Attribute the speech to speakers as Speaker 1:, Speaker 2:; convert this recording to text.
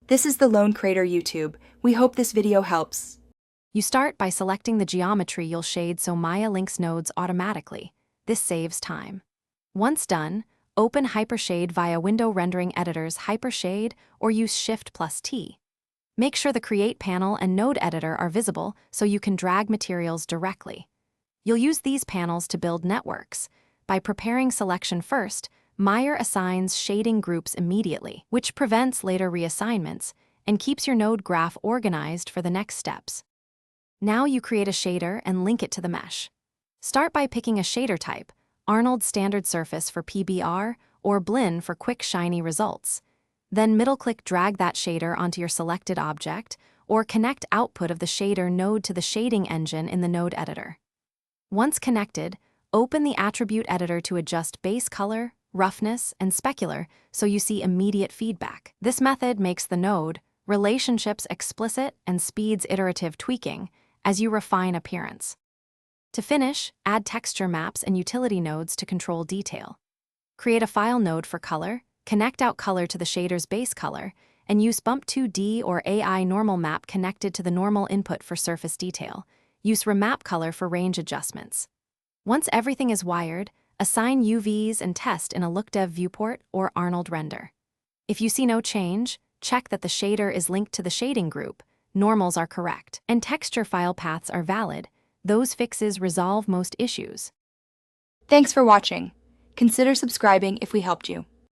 Speaker 1: This is the Lone Crater YouTube. We hope this video helps.
Speaker 2: You start by selecting the geometry you'll shade so Maya links nodes automatically. This saves time. Once done, open Hypershade via Window Rendering Editor's Hypershade or use Shift+T. Make sure the Create panel and Node Editor are visible so you can drag materials directly. You'll use these panels to build networks. By preparing selection first, Maya assigns shading groups immediately, which prevents later reassignments and keeps your node graph organized for the next steps. Now you create a shader and link it to the mesh. Start by picking a shader type, Arnold Standard Surface for PBR or Blinn for quick shiny results. Then middle-click drag that shader onto your selected object or connect output of the shader node to the shading engine in the node editor. Once connected, open the attribute editor to adjust base color, roughness, and specular so you see immediate feedback. This method makes the node relationships explicit and speeds iterative tweaking as you refine appearance. To finish, add texture maps and utility nodes to control detail. Create a file node for color, connect out color to the shader's base color, and use Bump 2D or AI normal map connected to the normal input for surface detail. Use remap color for range adjustments. Once everything is wired, assign UVs and test in a LookDev viewport or Arnold render. If you see no change, check that the shader is linked to the shading group, normals are correct, and texture file paths are valid. Those fixes resolve most issues.
Speaker 1: Thanks for watching. Consider subscribing if we helped you.